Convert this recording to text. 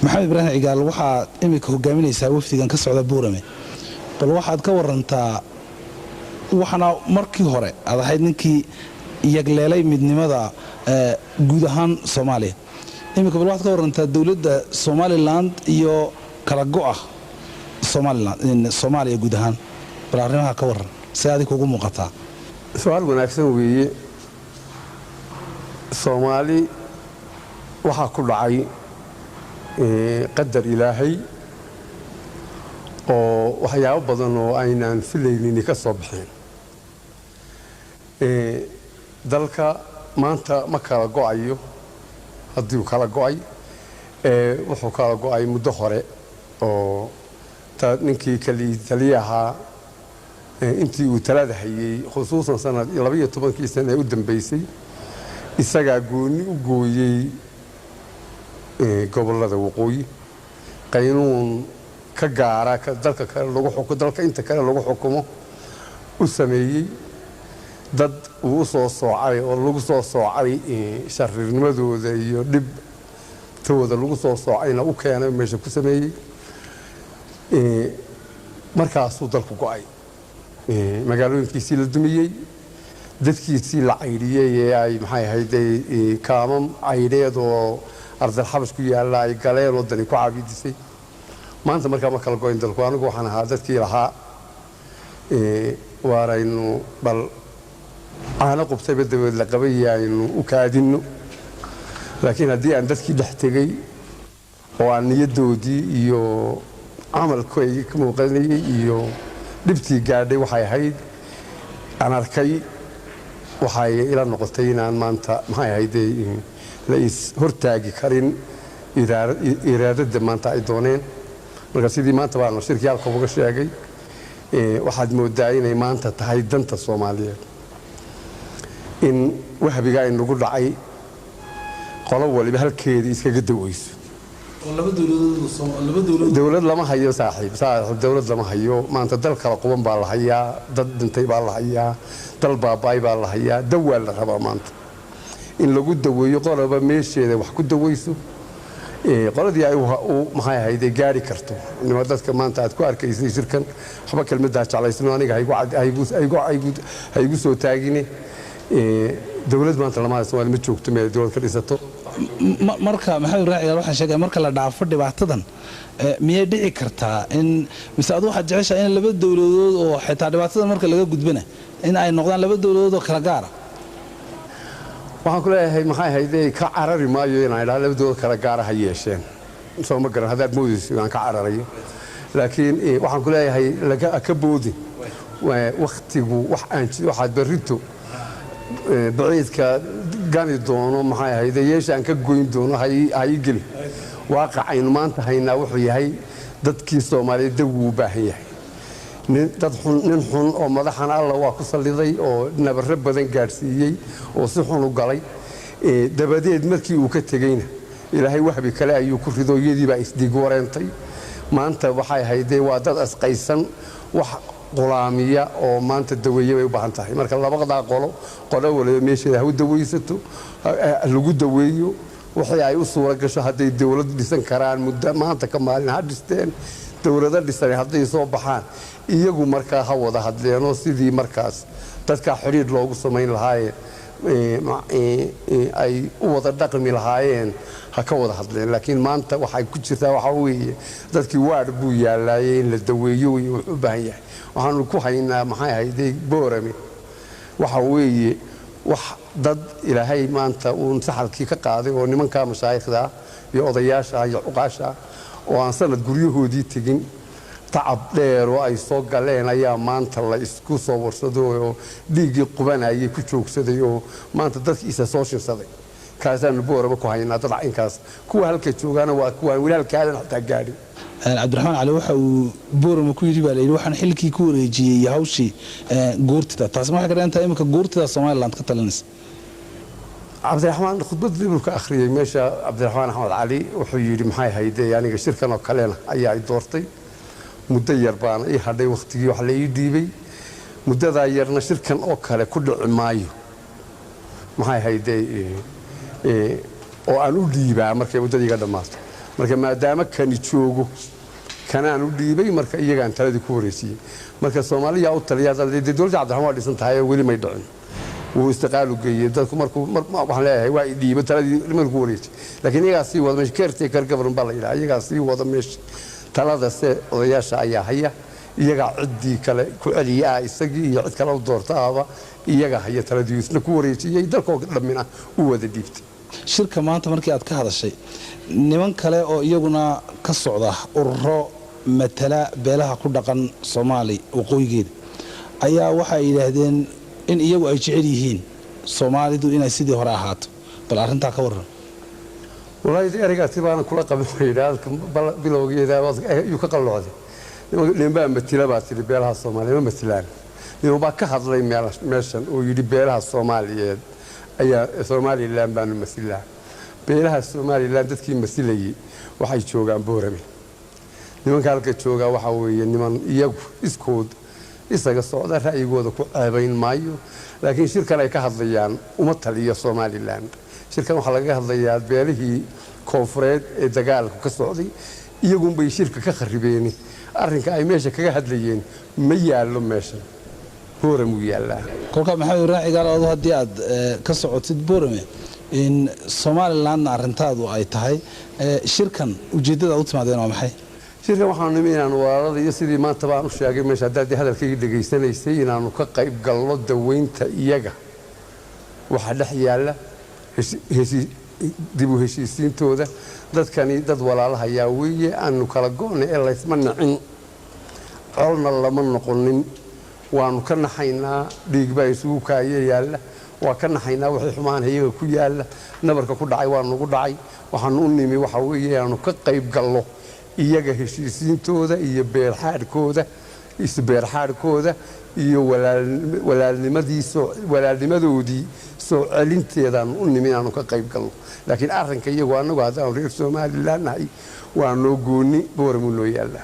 maxamed ibraahim cigaal waxaa imika hogaaminaysaa wafdigan ka socda buurame bal waxaad ka warantaa waxana markii hore aad ahayd ninkii yagleelay midnimada guud ahaan Soomaaliya imika bal waxaad ka warantaa dawladda Somaliland iyo kala go'a Soomaaliya guud ahaan bal arrimaha ka waran si aad ugu muuqataa su'aal wanaagsan weeye Soomaali waxa ku dhacay qadar ilaahay oo waxyaabo badan oo aynaan filaynin ka soo baxeen dalka maanta ma kala go'ayo haddii uu kala go'ay wuxuu kala go'ay muddo hore oo ninkii taliyaha intii uu talada hayay khusuusan sanad 12 sano u dambeysay isaga gooni u gooyay gobolada waqooyi qaynuun ka gaara dalka kale lagu xukumo dalka inta kale lagu xukumo u sameeyay dad uu soo soocay oo lagu soo soocay sharriirnimadooda iyo dib tooda lagu soo soocayna u keenay meesha ku sameeyay markaasuu dalku go'ay magaalooyinkiisii la dumiyay dadkiisii la cayriyay ee ay maxay ahayd kaamam cayreed oo ardal xabash ku yaala ay galeen wadani ku caabidisay maanta markaa ma kala go'in dalku anigu waxaan ahaa dadkii lahaa waaraynu bal aana qubtay badbaad la qabayaynu u kaadino laakiin haddii aan dadkii dhex tegay oo aan niyadoodii iyo amalkooda ka muuqanayay iyo dhibtii gaadhay waxay ahayd aan arkay waxay ila noqotay inaan maanta maxay ahayd la is hortaagi karin iraadada maanta ay dooneen marka sidii maanta baan shirkii halka uga sheegay waxaad moodaa inay maanta tahay danta Soomaaliyeed in wahbiga ay nagu dhacay qolo waliba halkeedii iskaga dawayso dawlad lama hayo saaxiib dawlad lama hayo maanta dal kala quban baa la hayaa dad dhintay baa la hayaa dal baabay baa la hayaa dawaal la rabaa maanta in lagu daweeyo qoloba meesheeda wax ku dawayso qoladii ay maxay ahayd gaari karto nima dadka maanta aad ku arkaysay shirkan waxba kelmadda jeclaysno aniga haygu soo taagine dawlad maanta lama Soomaali ma joogto meel dawlad ka dhisato marka maxay raaciga waxa sheegay marka la dhaafo dhibaatadan miyay dhici kartaa in misaad waxa jecesha in laba dawladood oo xitaa dhibaatadan marka laga gudbana in ay noqdaan laba dawladood oo kala gaar ah waxaan ku leeyahay maxay ahayd ka carari maayo in ay laba dawladood kala gaar ah yeesheen soo ma garan hadaad moodayso aan ka cararayo laakiin waxaan ku leeyahay laga ka boodi waqtigu waxaad barito بعيدك قاني دونه محاي هيدا يش أنك جوين دونه هاي جل واقع إنه ما أنت هينا وحي هاي ضد كيسو مالي دو باهي تدحون ننحون أو مدحنا الله واقص اللي ضي أو نبرب بدن جارسيي أو صحون وقالي دباديد مركي وكتجينا إلى هاي وحبي كلا يكون في ذو يدي بقى ديجورنتي ما أنت وحي هيدا وادد أسقيسن قلامية أو ما أنت الدوية ويبانتها مركز الله بقدر قلوا ولا ماشي هو الدوية ستو الوجود دوية وحياة يوصل لك شهادة الدولة بسنكران مدة ما أنت كمان هادستين دولة دستاني هذا يصوب بحان يجوا مركز هو ده هذا لأنه سيدي مركز تذكر حرير لوجو سمين الهاي أي وضع دقل من الهايين هكذا هذا لكن ما أنت وحي كتشتا وحوي تذكر وارد بويا لاين للدوية وبهيه waxaanu ku haynaa maxay hayday boorami waxa weeye wax dad ilaahay maanta uu saxalkii ka qaaday oo nimanka mashaayixda iyo odayaasha iyo uqaasha oo aan sanad guryahoodii tagin tacab dheer oo ay soo galeen ayaa maanta la isku soo warsado oo dhiigii qubanayay ku joogsaday oo maanta dadkii isa soo shirsaday kaasaan boorama ku haynaa dad inkaas kuwa halka joogaana waa kuwa walaalkaadan xataa gaadhin عبد الرحمن علي waxa uu boorama ku yiri baa leeyahay waxaan xilkii ku wareejiyay hawshii goortida taas ma xaqreen inta imika goortida Soomaaliland ka talanaysa عبد الرحمن khudbadii uu ka akhriyay meesha عبد الرحمن أحمد علي wuxuu yiri maxay hayday aniga shirkan oo kaleena ayaa ay doortay muddo yar baan ay hadhay waqtigii wax la ii dhiibay muddada yarna shirkan oo kale ku dhici maayo maxay hayday oo aan u dhiibaa markay muddadii ka dhamaato marka maadaama kani joogo kanaan u dhiibay marka iyagaan taladii ku wareejiyey marka Soomaaliya u taliya dowladda Cabdiraxmaan waa dhisan tahay weli may dhicin wuu istiqaalu geeyay dadku markuu waxaan leeyahay waa dhiibay taladii markuu wareejiyay laakiin iyaga sii wada meesha caretaker government baa la yiraahdaa iyaga sii wada meesha talada odayaasha ayaa haya iyaga ciddii kale ku celiya isagii iyo cid kale u doortaaba iyaga haya taladii isna ku wareejiyay dalkoo dhamina u wada dhiibtay shirka maanta markii aad ka hadashay niman kale oo iyaguna ka socda ururo matala beelaha ku dhaqan Soomaali waqooyigeeda ayaa waxay yiraahdeen in iyagu ay jecel yihiin Soomaalidu inay sidii hore ahaato bal arinta ka waran walaal erigaasi baan kula qabanayay bilowgeeda uu ka qalloocday nimanba matila baa tiri beelaha Soomaaliyeed ma matilaan nimanba ka hadlay meeshan oo yiri beelaha Soomaaliyeed ayaa Soomaaliland baan masilaa beelaha Soomaaliland dadkii masilayay waxay joogaan Boorame nimanka halka jooga waxa weeye niman iyagu iskood isaga socda raayigooda ku ceebayn maayo laakiin shirkan ay ka hadlayaan uma taliyo Soomaaliland shirkan waxa laga hadlayaa beelihii koonfureed ee dagaalku ka socday iyagu bay shirka ka kharibeen arrinka ay meesha kaga hadlayeen ma yaalo meesha Boorame u yaalaa kolka maxay raacigaal hadii aad ka socotid Boorame in Soomaaliland arrintaadu ay tahay shirkan ujeedada u timaadeen waa maxay shirkan waxaan nimeeyaan waalada iyo sidii maanta baan u sheegay meesha hadii hadalkayga dhageysanaysay inaanu ka qayb galno daweynta iyaga waxa dhex yaala dib u heshiisiintooda dadkani dad walaalaha ayaa weeye aanu kala go'nay ee laysma nacin colna lama noqonin waanu ka naxaynaa dhiig baa isugu kaayay yaala waa ka naxaynaa wixii xumaan iyaga ku yaala nabarka ku dhacay waa nagu dhacay waxaan u nimi waxa weeye aanu ka qayb galno iyaga heshiisiintooda iyo beerxaadkooda isbeerxaadkooda iyo walaalnimadoodii soo celinteedaan u nimi aanu ka qayb galno laakiin arrinka iyagu anagu haddaan reer Soomaaliland nahay waa noo gooni Boorame noo yaala